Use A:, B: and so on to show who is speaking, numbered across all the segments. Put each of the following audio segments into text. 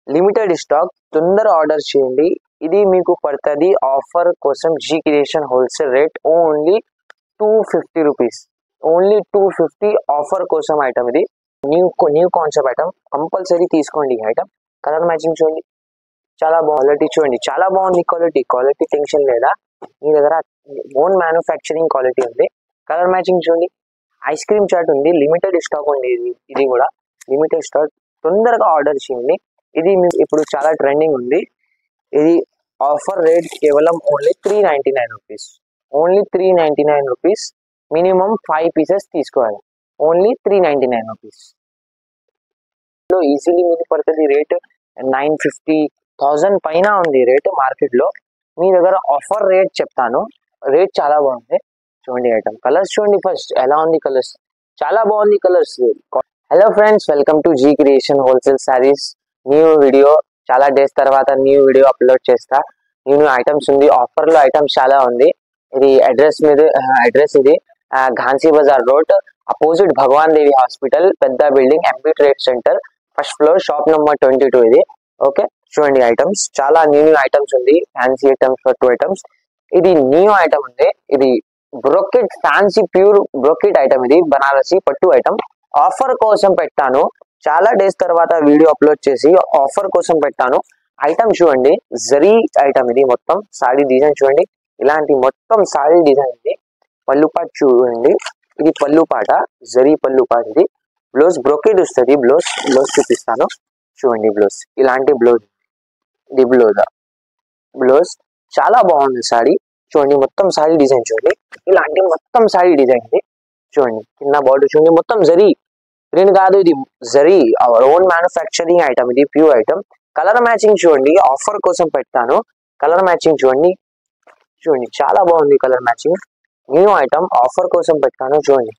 A: Limited stock, తొందర order చేయండి. ఇది మీకు పడుతుంది ఆఫర్ కోసం G creation wholesale rate only 250 rupees. Only 250 offer కోసం ఐటమ్. ఇది న్యూ కాన్సెప్ట్ ఐటమ్, కంపల్సరీ తీసుకోండి. ఈ ఐటమ్ కలర్ మ్యాచింగ్ చూడండి, చాలా క్వాలిటీ చూడండి, చాలా బాగుంది. క్వాలిటీ టెన్షన్ లేదా, మీ దగ్గర ఓన్ మ్యానుఫ్యాక్చరింగ్ క్వాలిటీ ఉంది. కలర్ మ్యాచింగ్ చూడండి, ఐస్ క్రీమ్ చాట్ ఉంది, లిమిటెడ్ స్టాక్ ఉంది. ఇది కూడా లిమిటెడ్ స్టాక్, తొందరగా ఆర్డర్ చేయండి. ఇది ఇప్పుడు చాలా ట్రెండింగ్ ఉంది. ఇది ఆఫర్ రేట్ కేవలం only 399 rupees. Only 399 rupees. Minimum 5 pieces తీసుకోవాలి. Only 399 rupees. ఈజీలీ మీకు పడుతుంది రేట్ 950,000 పైన ఉంది రేట్ మార్కెట్ లో. మీ దగ్గర ఆఫర్ రేట్ చెప్తాను, రేట్ చాలా బాగుంది. చూడండి ఐటమ్ కలర్స్ చూడండి, ఫస్ట్ ఎలా ఉంది కలర్స్, చాలా బాగుంది colours. Hello friends, welcome to G creation wholesale saris. New video, చాలా డేస్ తర్వాత న్యూ వీడియో అప్లోడ్ చేస్తా. న్యూ ఐటమ్స్ ఉంది, ఆఫర్ లో ఐటమ్స్ చాలా ఉంది. ఇది అడ్రస్ ఇది Ghansi Bazar road, opposite Bhagwan Devi hospital, పెద్ద building, MP trade centre, first floor, shop number 22 ఇది. ఓకే, చూడండి ఐటమ్స్ చాలా న్యూ ఐటమ్స్ ఉంది. ఫ్యాన్సీ ఐటమ్స్, పట్టు ఐటమ్స్. ఇది న్యూ ఐటమ్ ఉంది. ఇది brocade, fancy pure brocade item. ఇది బనారసి పట్టు ఐటమ్. ఆఫర్ కోసం పెట్టాను, చాలా డేస్ తర్వాత వీడియో అప్లోడ్ చేసి ఆఫర్ కోసం పెట్టాను. ఐటమ్ చూడండి, జరీ ఐటమ్. ఇది మొత్తం సాడీ డిజైన్ చూడండి, ఇలాంటి మొత్తం సాడీ డిజైన్ ఇది. పళ్ళు పాట చూడండి, ఇది పళ్ళు పాట, జరీ పళ్ళు పాట. ఇది బ్లౌజ్ బ్రోకెట్ వస్తుంది. బ్లౌజ్ చూపిస్తాను చూడండి. బ్లౌజ్ ఇలాంటి బ్లౌజ్, ఇది బ్లౌజ్ చాలా బాగుంది సాడీ. చూడండి మొత్తం సాడీ డిజైన్ చూడండి, ఇలాంటి మొత్తం సాడీ డిజైన్ ఇది. చూడండి కింద బార్డర్ చూడండి, మొత్తం జరీ ప్రింట్ కాదు, ఇది zari, our own manufacturing item. ఇది ప్యూర్ ఐటమ్. కలర్ మ్యాచింగ్ చూడండి, ఆఫర్ కోసం పెట్టాను. కలర్ మ్యాచింగ్ చూడండి, చాలా బాగుంది colour matching. New item, offer కోసం పెట్టాను. చూడండి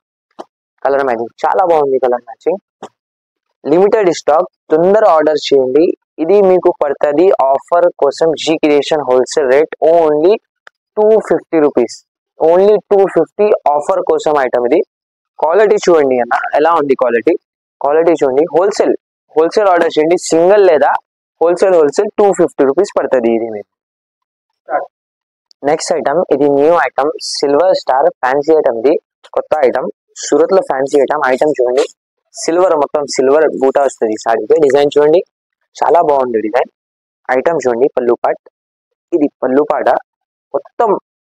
A: కలర్ మ్యాచింగ్ చాలా బాగుంది. కలర్ మ్యాచింగ్ లిమిటెడ్ స్టాక్, తొందర ఆర్డర్ చేయండి. ఇది మీకు పడుతుంది ఆఫర్ కోసం G creation wholesale rate only 250 rupees. Only 250 offer కోసం ఐటమ్. ఇది క్వాలిటీ చూడండి అన్న, ఎలా ఉంది క్వాలిటీ చూడండి. హోల్సేల్ ఆర్డర్ చేయండి, సింగిల్ లేదా హోల్సేల్ 250 రూపీస్ పడుతుంది. ఇది మీకు నెక్స్ట్ ఐటమ్. ఇది new item, silver star fancy item. ఇది కొత్త ఐటమ్, సూరత్ లో ఫ్యాన్సీ ఐటమ్ చూడండి. సిల్వర్, మొత్తం సిల్వర్ బూటా వస్తుంది సాడీకి. డిజైన్ చూడండి, చాలా బాగుంది డిజైన్. ఐటమ్ చూడండి, పళ్ళు పాట్. ఇది పళ్ళు పాట, మొత్తం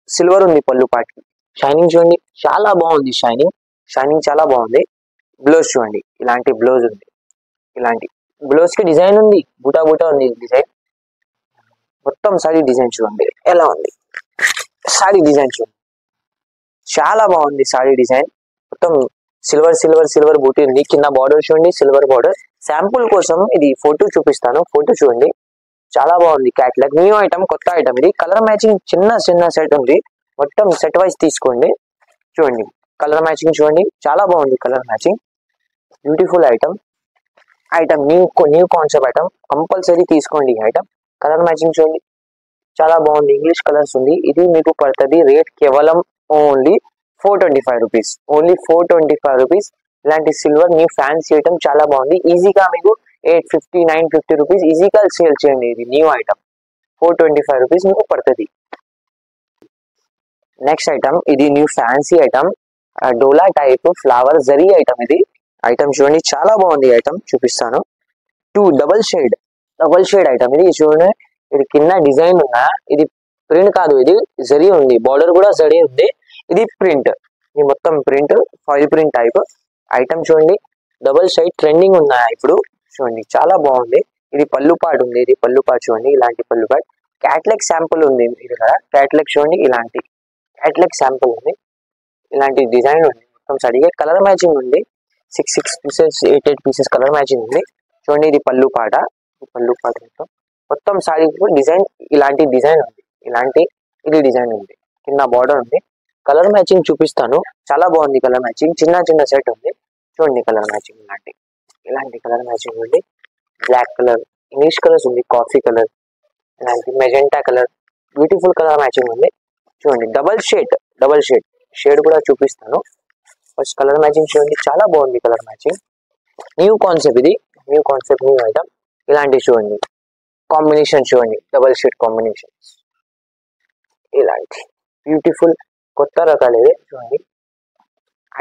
A: సిల్వర్ ఉంది పళ్ళు పాటకి. షైనింగ్ చూడండి, చాలా బాగుంది. షైనింగ్ చాలా బాగుంది. బ్లౌజ్ చూడండి, ఇలాంటి బ్లౌజ్ ఉంది. ఇలాంటి బ్లౌజ్ కి డిజైన్ ఉంది, బూటా ఉంది డిజైన్. మొత్తం సాడీ డిజైన్ చూడండి ఎలా ఉంది. సాడీ డిజైన్ చూడండి, చాలా బాగుంది సాడీ డిజైన్. మొత్తం సిల్వర్ బూటీ ఉంది. కింద బార్డర్ చూడండి, సిల్వర్ బార్డర్. శాంపుల్ కోసం ఇది ఫోటో చూపిస్తాను, ఫోటో చూడండి, చాలా బాగుంది. క్యాట్లాగ్ న్యూ ఐటమ్, కొత్త ఐటమ్. ఇది కలర్ మ్యాచింగ్ చిన్న సెట్ ఉంది, మొత్తం సెట్ వైజ్ తీసుకోండి. చూడండి కలర్ మ్యాచింగ్ చూడండి, చాలా బాగుంది colour matching. Beautiful item. New concept item, compulsory తీసుకోండి ఈ ఐటమ్. కలర్ మ్యాచింగ్ చూడండి, చాలా బాగుంది. ఇంగ్లీష్ కలర్స్ ఉంది. ఇది మీకు పడుతుంది రేట్ కేవలం ఓన్లీ 425 రూపీస్. Only 425 rupees. ఇలాంటి సిల్వర్ న్యూ ఫ్యాన్సీ ఐటమ్ చాలా బాగుంది. ఈజీగా మీకు 850, 950 రూపీస్ ఈజీగా సేల్ చేయండి. ఇది న్యూ ఐటమ్, 425 రూపీస్ మీకు పడుతుంది. నెక్స్ట్ ఐటమ్, ఇది న్యూ ఫ్యాన్సీ ఐటమ్, డోలా టైప్ ఫ్లవర్ జరీ ఐటమ్. ఇది ఐటమ్ చూడండి, చాలా బాగుంది. ఐటమ్ చూపిస్తాను. Double shade item. ఇది చూడండి, ఇది కింద డిజైన్ ఉన్నా, ఇది ప్రింట్ కాదు, ఇది జరీ ఉంది. బార్డర్ కూడా జరీ ఉంది. ఇది ప్రింట్, ఇది మొత్తం print, foil print type item. చూడండి డబల్ షైడ్ ట్రెండింగ్ ఉన్నాయి ఇప్పుడు. చూడండి చాలా బాగుంది. ఇది పళ్ళు పాటు ఉంది. ఇది పళ్ళు పాటు చూడండి, ఇలాంటి పళ్ళు పాటు. క్యాట్లాగ్ శాంపుల్ ఉంది ఇది కదా, క్యాట్లాగ్ చూడండి, ఇలాంటి క్యాట్లాగ్ శాంపుల్ ఉంది. ఇలాంటి డిజైన్ ఉంది మొత్తం సరిగా. కలర్ మ్యాచింగ్ ఉంది, 6 పీసెస్, 8 పీసెస్ కలర్ మ్యాచింగ్ ఉంది. చూడండి ఇది పళ్ళు పాట మొత్తం సారీ డిజైన్, ఇలాంటి డిజైన్ ఉంది. ఇది డిజైన్ ఉంది, కింద బార్డర్ ఉంది. కలర్ మ్యాచింగ్ చూపిస్తాను, చాలా బాగుంది కలర్ మ్యాచింగ్. చిన్న సెట్ ఉంది. చూడండి కలర్ మ్యాచింగ్, ఇలాంటి కలర్ మ్యాచింగ్ ఉంది. బ్లాక్ కలర్, ఇంగ్లీష్ కలర్స్ ఉంది, కాఫీ కలర్, ఇలాంటి magenta colour, beautiful colour matching ఉంది. చూడండి డబల్ షేడ్ కూడా చూపిస్తాను. ఫస్ట్ కలర్ మ్యాచింగ్ చూడండి, చాలా బాగుంది కలర్ మ్యాచింగ్. న్యూ కాన్సెప్ట్, ఇది న్యూ ఐటమ్. ఇలాంటి చూడండి, కాంబినేషన్ చూడండి, డబల్ షేడ్ కాంబినేషన్స్, ఇలాంటి బ్యూటిఫుల్ కొత్త రకాలు ఇది చూడండి.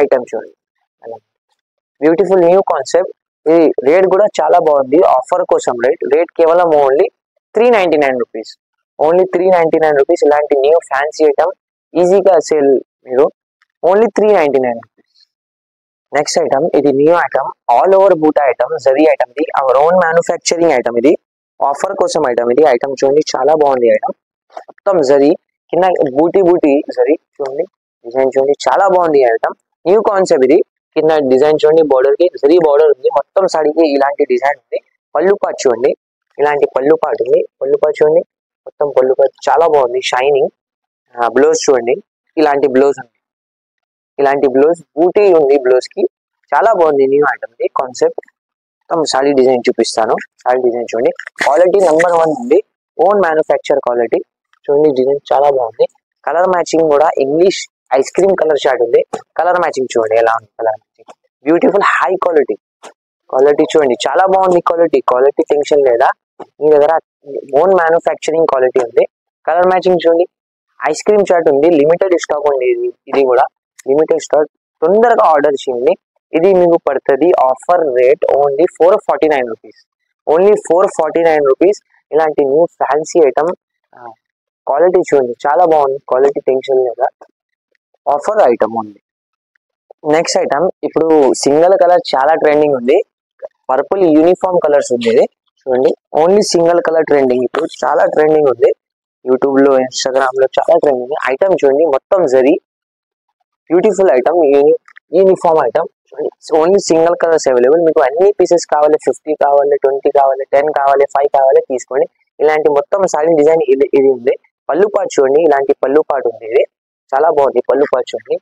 A: ఐటమ్ చూడండి, బ్యూటిఫుల్ న్యూ కాన్సెప్ట్. ఇది రేట్ కూడా చాలా బాగుంది, ఆఫర్ కోసం రేట్ కేవలం ఓన్లీ 399 రూపీస్, ఓన్లీ 399 రూపీస్. ఇలాంటి న్యూ ఫ్యాన్సీ ఐటమ్ ఈజీగా సేల్ మీరు ఓన్లీ 399 రూపీస్. నెక్స్ట్ ఐటమ్, ఇది న్యూ ఐటమ్, ఆల్ ఓవర్ బూటా ఐటమ్, జరీ ఐటమ్, ఇది అవర్ ఓన్ మ్యానుఫ్యాక్చరింగ్ ఐటమ్, ఇది ఆఫర్ కోసం ఐటమ్. ఇది ఐటమ్ చూడండి, చాలా బాగుంది ఐటమ్, మొత్తం జరీ కింద బూటీ జరీ చూడండి, డిజైన్ చూడండి, చాలా బాగుంది ఐటమ్, న్యూ కాన్సెప్ట్. ఇది కింద డిజైన్ చూడండి, బార్డర్ కి జరీ బార్డర్ ఉంది, మొత్తం సాడీకి ఇలాంటి డిజైన్ ఉంది. పళ్ళు పాటు చూడండి, ఇలాంటి పళ్ళు పాటు ఉంది, పళ్ళు పాటు చూడండి, మొత్తం పళ్ళు పాటు చాలా బాగుంది, షైనింగ్. బ్లౌజ్ చూడండి, ఇలాంటి బ్లౌజ్ ఉంది, ఇలాంటి బ్లౌజ్ బూటీ ఉంది, బ్లౌజ్ కి చాలా బాగుంది న్యూ ఐటమ్. ఇది కాన్సెప్ట్, మొత్తం సాడీ డిజైన్ చూపిస్తాను. సాడీ డిజైన్ చూడండి, క్వాలిటీ నెంబర్ 1 ఉంది, ఓన్ మ్యానుఫ్యాక్చర్ క్వాలిటీ చూడండి, డిజైన్ చాలా బాగుంది. కలర్ మ్యాచింగ్ కూడా English ice cream colour short ఉంది, కలర్ మ్యాచింగ్ చూడండి ఎలా ఉంది, colour matching beautiful high quality. Quality చూడండి, చాలా బాగుంది క్వాలిటీ, క్వాలిటీ టెన్షన్ లేదా, మీ దగ్గర ఓన్ మ్యానుఫ్యాక్చరింగ్ క్వాలిటీ ఉంది. కలర్ మ్యాచింగ్ చూడండి, ఐస్ క్రీమ్ చాట్ ఉంది, లిమిటెడ్ స్టాక్ ఉంది, ఇది కూడా లిమిటెడ్ స్టాక్, తొందరగా ఆర్డర్ చేయండి. ఇది మీకు పడుతుంది offer rate only 449 rupees, only 449 rupees. ఇలాంటి న్యూ ఫ్యాన్సీ ఐటమ్, క్వాలిటీ చూడండి చాలా బాగుంది, క్వాలిటీ టెన్షన్ లేదా, ఆఫర్ ఐటమ్ ఉంది. నెక్స్ట్ ఐటమ్, ఇప్పుడు సింగిల్ కలర్ చాలా ట్రెండింగ్ ఉంది, పర్పుల్ యూనిఫామ్ కలర్స్ ఉంది, ఇది చూడండి, ఓన్లీ సింగిల్ కలర్ ట్రెండింగ్, ఇప్పుడు చాలా ట్రెండింగ్ ఉంది, యూట్యూబ్ లో ఇన్స్టాగ్రామ్ లో చాలా ట్రెండింగ్. ఐటమ్ చూడండి, మొత్తం zari beautiful item, uniform item చూడండి, ఓన్లీ సింగిల్ కలర్స్ అవైలబుల్. మీకు అన్ని పీసెస్ కావాలి, 50 కావాలి, 20 కావాలి, 10 కావాలి, 5 కావాలి తీసుకోండి. ఇలాంటి మొత్తం సారీ డిజైన్ ఇది ఉంది. పళ్ళు పాటు చూడండి, ఇలాంటి పళ్ళు పాటు ఉంది, ఇది చాలా బాగుంది. పళ్ళు పాటు చూడండి,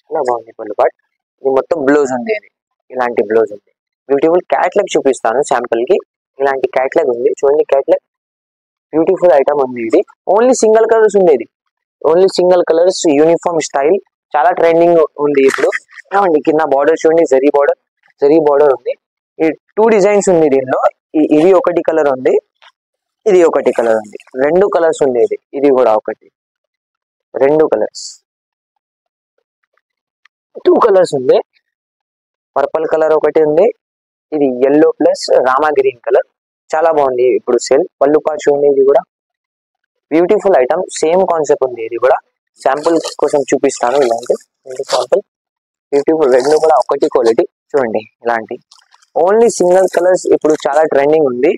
A: చాలా బాగుంది పళ్ళు పాటు. ఇది మొత్తం బ్లౌజ్ ఉంది, ఇది ఇలాంటి బ్లౌజ్ ఉంది. బ్యూటిఫుల్ క్యాట్లాగ్ చూపిస్తాను శాంపుల్ కి, ఇలాంటి క్యాట్లాగ్ ఉంది చూడండి, క్యాట్లాగ్ బ్యూటిఫుల్ ఐటమ్ ఉంది. ఇది ఓన్లీ సింగిల్ కలర్స్ ఉంది, ఇది only single colours, uniform style చాలా ట్రెండింగ్ ఉంది ఇప్పుడు. కింద బార్డర్ చూడండి, జరీ బార్డర్ ఉంది. ఈ 2 డిజైన్స్ ఉంది దీనిలో, ఇది ఒకటి కలర్ ఉంది, ఇది ఒకటి కలర్ ఉంది, 2 కలర్స్ ఉంది. ఇది కూడా ఒకటి, 2 కలర్స్, 2 కలర్స్ ఉంది. పర్పుల్ కలర్ ఒకటి ఉంది, ఇది yellow plus Rama green colour, చాలా బాగుంది ఇప్పుడు సేల్. పళ్ళు పాచు ఉంది, ఇది కూడా బ్యూటిఫుల్ ఐటమ్, సేమ్ కాన్సెప్ట్ ఉంది. ఇది కూడా శాంపుల్ కోసం చూపిస్తాను, ఇలాంటి శాంపుల్ బ్యూటిఫుల్, 2 కూడా ఒకటి క్వాలిటీ చూడండి. ఇలాంటి ఓన్లీ సింగిల్ కలర్స్ ఇప్పుడు చాలా ట్రెండింగ్ ఉంది.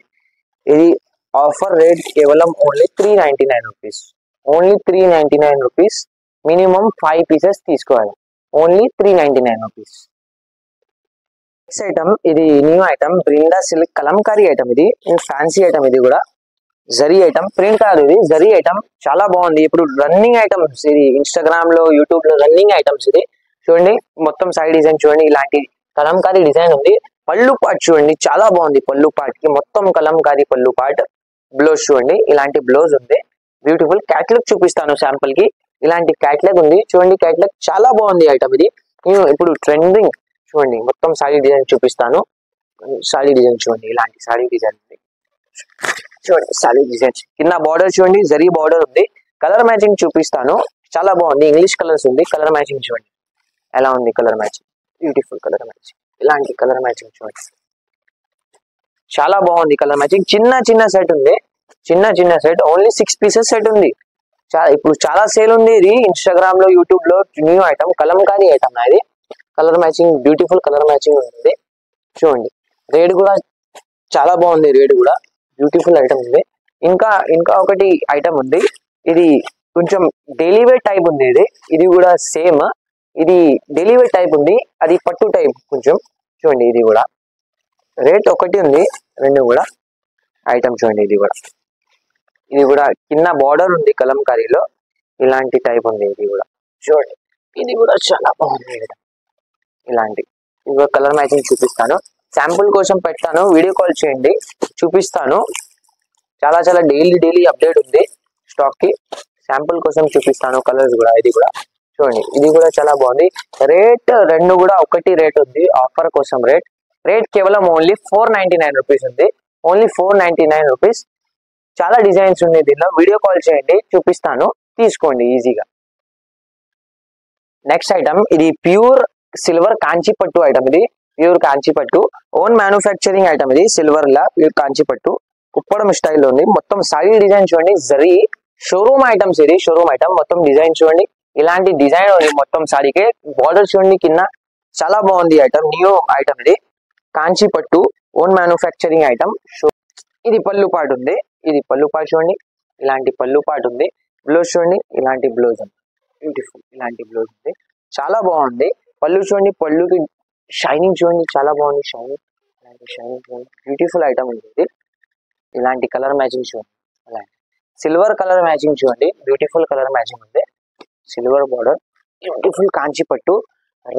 A: ఇది ఆఫర్ రేట్ కేవలం only 399 rupees, only 399 rupees. Minimum 5 pieces తీసుకోవాలి, ఓన్లీ 399 రూపీస్. నెక్స్ట్ ఐటమ్, ఇది new item, Brinda silk kalamkari item, ఇది ఫ్యాన్సీ ఐటమ్, ఇది కూడా జరీ ఐటమ్, ప్రింట్ కాదు, ఇది జరీ ఐటమ్, చాలా బాగుంది. ఇప్పుడు రన్నింగ్ ఐటమ్స్, ఇది ఇన్స్టాగ్రామ్ లో యూట్యూబ్ లో రన్నింగ్ ఐటమ్స్. ఇది చూడండి, మొత్తం సైడ్ డిజైన్ చూడండి, ఇలాంటి కలంకారీ డిజైన్ ఉంది. పళ్ళు పాట్ చూడండి, చాలా బాగుంది. పళ్ళు పాట్ కి మొత్తం కలంకారీ పళ్ళు పాట్. బ్లౌజ్ చూడండి, ఇలాంటి బ్లౌజ్ ఉంది. బ్యూటిఫుల్ క్యాట్లాగ్ చూపిస్తాను శాంపుల్ కి, ఇలాంటి క్యాట్లాగ్ ఉంది చూడండి, క్యాట్లాగ్ చాలా బాగుంది ఐటమ్. ఇది ఇప్పుడు ట్రెండింగ్ చూడండి, మొత్తం సాడీ డిజైన్ చూపిస్తాను. సాడీ డిజైన్ చూడండి, ఇలాంటి సాడీ డిజైన్ ఉంది చూడండి, సాడీ డిజైన్ కింద బార్డర్ చూడండి, జరీ బార్డర్ ఉంది. కలర్ మ్యాచింగ్ చూపిస్తాను, చాలా బాగుంది. ఇంగ్లీష్ కలర్స్ ఉంది, కలర్ మ్యాచింగ్ చూడండి ఎలా ఉంది. Colour matching beautiful colour matching, ఇలాంటి కలర్ మ్యాచింగ్ చూడండి, చాలా బాగుంది కలర్ మ్యాచింగ్. చిన్న సెట్ ఉంది, చిన్న సెట్, ఓన్లీ 6 పీసెస్ సెట్ ఉంది. ఇప్పుడు చాలా సేల్ ఉంది. ఇది ఇన్స్టాగ్రామ్ లో యూట్యూబ్ లో న్యూ ఐటమ్, కలంకారీ ఐటమ్. ఇది colour matching, beautiful colour matching ఉంది చూడండి. రేట్ కూడా చాలా బాగుంది, రేట్ కూడా బ్యూటిఫుల్ ఐటమ్ ఉంది. ఇంకా ఒకటి ఐటమ్ ఉంది, ఇది కొంచెం డైలీ వేర్ టైప్ ఉంది. ఇది కూడా సేమ్, ఇది డైలీ వేర్ టైప్ ఉంది, అది పట్టు టైప్ కొంచెం చూడండి. ఇది కూడా రేట్ ఒకటి ఉంది, 2 కూడా ఐటమ్ చూడండి. ఇది కూడా కింద బార్డర్ ఉంది కలంకారీలో, ఇలాంటి టైప్ ఉంది. ఇది కూడా చూడండి, ఇది కూడా చాలా బాగుంది. ఇలాంటి కలర్ మ్యాచింగ్ చూపిస్తాను, శాంపుల్ కోసం పెట్టాను, వీడియో కాల్ చేయండి చూపిస్తాను. చాలా డైలీ అప్డేట్ ఉంది స్టాక్ కి. శాంపుల్ కోసం చూపిస్తాను కలర్స్ కూడా. ఇది కూడా చూడండి, ఇది కూడా చాలా బాగుంది. రేట్ 2 కూడా ఒకటి రేట్ ఉంది. ఆఫర్ కోసం రేట్ కేవలం ఓన్లీ 499 రూపీస్ ఉంది, ఓన్లీ 499 రూపీస్. చాలా డిజైన్స్ ఉన్నాయి దీనిలో. వీడియో కాల్ చేయండి, చూపిస్తాను, తీసుకోండి ఈజీగా. నెక్స్ట్ ఐటమ్, ఇది ప్యూర్ సిల్వర్ కాంచీపట్టు ఐటమ్. ఇది ప్యూర్ కాంచీపట్టు, ఓన్ మ్యానుఫ్యాక్చరింగ్ ఐటమ్. ఇది సిల్వర్ లా ప్యూర్ కాంచీపట్టు, కుప్పడం స్టైల్లో ఉంది. మొత్తం సైడ్ డిజైన్ చూడండి, జరీ షోరూమ్ ఐటమ్స్. ఇది షోరూమ్ ఐటమ్. మొత్తం డిజైన్ చూడండి, ఇలాంటి డిజైన్ ఉంది మొత్తం సారీకి. బార్డర్ చూడండి కింద, చాలా బాగుంది ఐటమ్. న్యూ ఐటమ్ ఇది, కాంచీపట్టు, ఓన్ మ్యానుఫ్యాక్చరింగ్ ఐటమ్. ఇది పళ్ళు పాటు ఉంది. ఇది పళ్ళు పాటు చూడండి, ఇలాంటి పళ్ళు పాటు ఉంది. బ్లౌజ్ చూడండి, ఇలాంటి బ్లౌజ్ ఉంది, బ్యూటిఫుల్. ఇలాంటి బ్లౌజ్ ఉంది, చాలా బాగుంది. పళ్ళు చూడండి, పళ్ళుకి షైనింగ్ చూడండి, చాలా బాగుంది షైనింగ్. ఇలాంటి షైనింగ్ చూడండి, బ్యూటిఫుల్ ఐటమ్ ఉంది. ఇలాంటి కలర్ మ్యాచింగ్ చూడండి, అలాంటి సిల్వర్ కలర్ మ్యాచింగ్ చూడండి, బ్యూటిఫుల్ కలర్ మ్యాచింగ్ ఉంది. Silver border, beautiful Kanchipattu.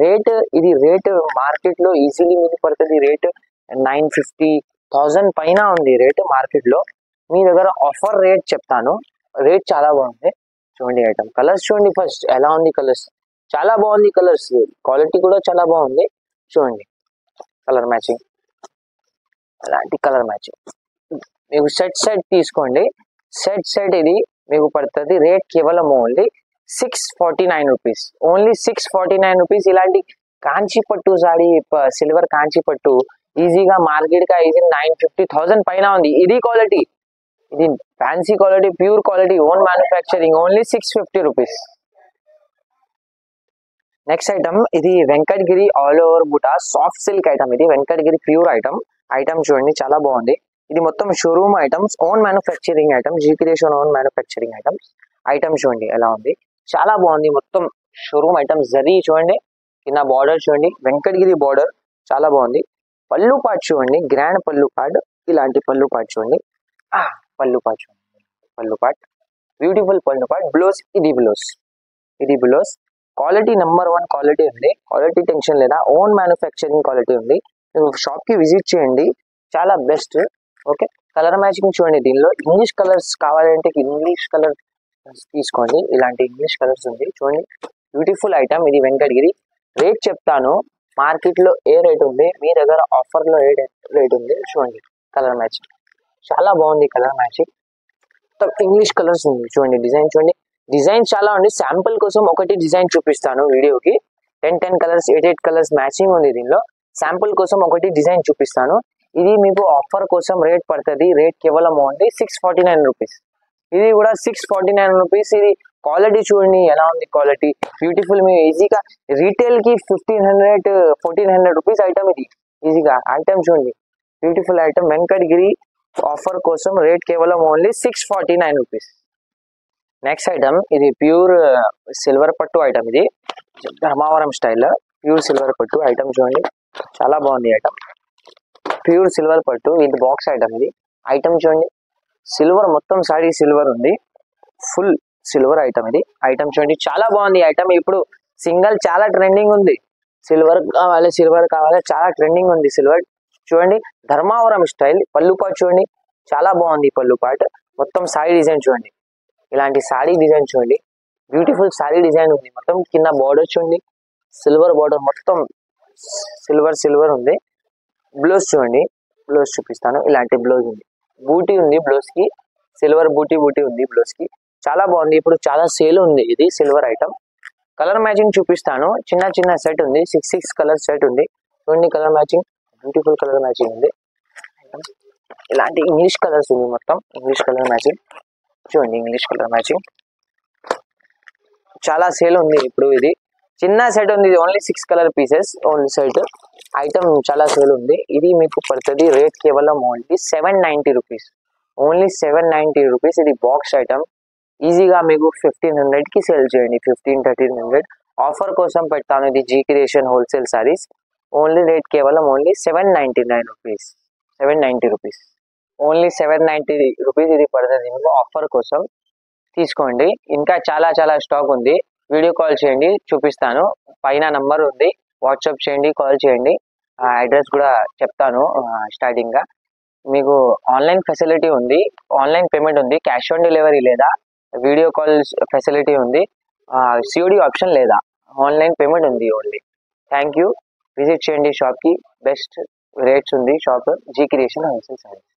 A: Rate, ఇది రేట్ మార్కెట్ లో ఈజీలీ మీకు పడుతుంది. రేట్ 950,000 పైన ఉంది రేట్ మార్కెట్ లో. మీ దగ్గర ఆఫర్ రేట్ చెప్తాను, రేట్ చాలా బాగుంది. చూడండి ఐటమ్, కలర్స్ చూడండి ఫస్ట్ ఎలా ఉంది. కలర్స్ చాలా బాగుంది, కలర్స్ క్వాలిటీ కూడా చాలా బాగుంది. చూడండి కలర్ మ్యాచింగ్, అలాంటి కలర్ మ్యాచింగ్. మీకు సెట్ తీసుకోండి. సెట్ ఇది మీకు పడుతుంది. రేట్ కేవలం ఓన్లీ 649 రూపీస్. Only 649 rupees. ఇలాంటి కాంచీపట్టు సారీ, సిల్వర్ కాంచీపట్టు ఈజీగా మార్కెట్ గా ఇది 950,000 పైన ఉంది. ఇది క్వాలిటీ, ఇది fancy quality, pure quality, own manufacturing. Only 650 rupees. Next item, ఇది వెంకటగిరి ఆల్ ఓవర్ బుటా సాఫ్ట్ సిల్క్ ఐటమ్. ఇది వెంకటగిరి ప్యూర్ ఐటమ్. ఐటమ్ చూడండి, చాలా బాగుంది. ఇది మొత్తం showroom items, own manufacturing item, G creation own manufacturing items. Item చూడండి ఎలా ఉంది, చాలా బాగుంది. మొత్తం షోరూమ్ ఐటమ్స్. జరీ చూడండి, కింద బార్డర్ చూడండి, వెంకటగిరి బార్డర్, చాలా బాగుంది. పళ్ళు పాటు చూడండి, గ్రాండ్ పళ్ళు పాటు. ఇలాంటి పళ్ళు పాటు చూడండి, పళ్ళు పాటు చూడండి, పళ్ళు పాటు, బ్యూటిఫుల్ పళ్ళు పాటు. బ్లౌజ్, ఇది బ్లౌజ్, ఇది బ్లౌజ్. క్వాలిటీ నెంబర్ 1 క్వాలిటీ ఉంది. క్వాలిటీ టెన్షన్ లేదా, ఓన్ మ్యానుఫ్యాక్చరింగ్ క్వాలిటీ ఉంది. మీరు షాప్ కి విజిట్ చేయండి, చాలా బెస్ట్. ఓకే, కలర్ మ్యాచింగ్ చూడండి. దీనిలో ఇంగ్లీష్ కలర్స్ కావాలంటే ఇంగ్లీష్ కలర్ తీసుకోండి. ఇలాంటి ఇంగ్లీష్ కలర్స్ ఉంది చూడండి, బ్యూటిఫుల్ ఐటమ్. ఇది వెంకటగిరి. రేట్ చెప్తాను, మార్కెట్ లో ఏ రేట్ ఉంది, మీ దగ్గర ఆఫర్ లో ఏ రేట్ ఉంది. చూడండి కలర్ మ్యాచింగ్, చాలా బాగుంది కలర్ మ్యాచింగ్. ఇంగ్లీష్ కలర్స్ ఉంది చూడండి. డిజైన్ చూడండి, డిజైన్ చాలా ఉంది. శాంపుల్ కోసం ఒకటి డిజైన్ చూపిస్తాను వీడియోకి. 10 కలర్స్, 8 కలర్స్ మ్యాచింగ్ ఉంది దీనిలో. శాంపుల్ కోసం ఒకటి డిజైన్ చూపిస్తాను. ఇది మీకు ఆఫర్ కోసం రేట్ పడుతుంది. రేట్ కేవలం ఓన్లీ 649 రూపీస్. ఇది కూడా 649 రూపీస్. ఇది క్వాలిటీ చూడండి ఎలా ఉంది, క్వాలిటీ బ్యూటిఫుల్. మీరు ఈజీగా రీటైల్ కి 1500 1400 రూపీస్ ఐటమ్. ఇది ఈజీగా ఐటమ్ చూడండి, బ్యూటిఫుల్ ఐటమ్. వెంకటగిరి ఆఫర్ కోసం రేట్ కేవలం ఓన్లీ 649 రూపీస్. నెక్స్ట్ ఐటమ్, ఇది ప్యూర్ సిల్వర్ పట్టు ఐటమ్. ఇది ధర్మావరం స్టైల్ ప్యూర్ సిల్వర్ పట్టు ఐటమ్ చూడండి, చాలా బాగుంది ఐటమ్. ప్యూర్ సిల్వర్ పట్టు, ఇది బాక్స్ ఐటమ్. ఇది ఐటమ్ చూడండి, సిల్వర్ మొత్తం సారీ సిల్వర్ ఉంది, ఫుల్ సిల్వర్ ఐటమ్. ఇది ఐటమ్ చూడండి, చాలా బాగుంది ఐటమ్. ఇప్పుడు సింగల్ చాలా ట్రెండింగ్ ఉంది. సిల్వర్ కావాలి, చాలా ట్రెండింగ్ ఉంది సిల్వర్. చూడండి ధర్మావరం స్టైల్ పళ్ళు పాటు చూడండి, చాలా బాగుంది పళ్ళు పాటు. మొత్తం సారీ డిజైన్ చూడండి, ఇలాంటి సారీ డిజైన్ చూడండి, బ్యూటిఫుల్ సారీ డిజైన్ ఉంది. మొత్తం కింద బార్డర్ చూడండి, సిల్వర్ బార్డర్, మొత్తం సిల్వర్ ఉంది. బ్లౌజ్ చూడండి, బ్లౌజ్ చూపిస్తాను. ఇలాంటి బ్లౌజ్ ఉంది, బూటీ ఉంది బ్లౌజ్ కి, సిల్వర్ బూటీ ఉంది బ్లౌజ్ కి, చాలా బాగుంది. ఇప్పుడు చాలా సేల్ ఉంది ఇది సిల్వర్ ఐటమ్. కలర్ మ్యాచింగ్ చూపిస్తాను. చిన్న సెట్ ఉంది, 6 కలర్ సెట్ ఉంది చూడండి. Colour matching, beautiful colour matching ఉంది. ఇలాంటి ఇంగ్లీష్ కలర్స్ ఉంది, మొత్తం ఇంగ్లీష్ కలర్ మ్యాచింగ్ చూడండి. ఇంగ్లీష్ కలర్ మ్యాచింగ్ చాలా సేల్ ఉంది ఇప్పుడు. ఇది చిన్న సెట్ ఉంది, ఇది only 6 colour pieces only set item, చాలా సేల్ ఉంది. ఇది మీకు పడుతుంది రేట్ కేవలం ఓన్లీ 790 రూపీస్. Only 790 rupees. ఇది బాక్స్ ఐటమ్. ఈజీగా మీకు 1500 కి సేల్ చేయండి, 1300 ఆఫర్ కోసం పెడతాను. ఇది G creation wholesale saris. Only rate కేవలం only 799 rupees. 790 rupees, only 790 rupees. ఇది పడుతుంది మీకు ఆఫర్ కోసం, తీసుకోండి. ఇంకా చాలా స్టాక్ ఉంది. వీడియో కాల్ చేయండి, చూపిస్తాను. పైన నంబర్ ఉంది, వాట్సాప్ చేయండి, కాల్ చేయండి. అడ్రస్ కూడా చెప్తాను స్టార్టింగ్ గా. మీకు ఆన్లైన్ ఫెసిలిటీ ఉంది, ఆన్లైన్ పేమెంట్ ఉంది, క్యాష్ ఆన్ డెలివరీ లేదా, వీడియో కాల్ ఫెసిలిటీ ఉంది, సిఓడి ఆప్షన్ లేదా, ఆన్లైన్ పేమెంట్ ఉంది ఓన్లీ. Thank you. విజిట్ చేయండి షాప్ కి, బెస్ట్ రేట్స్ ఉంది shop, G creation wholesale saris.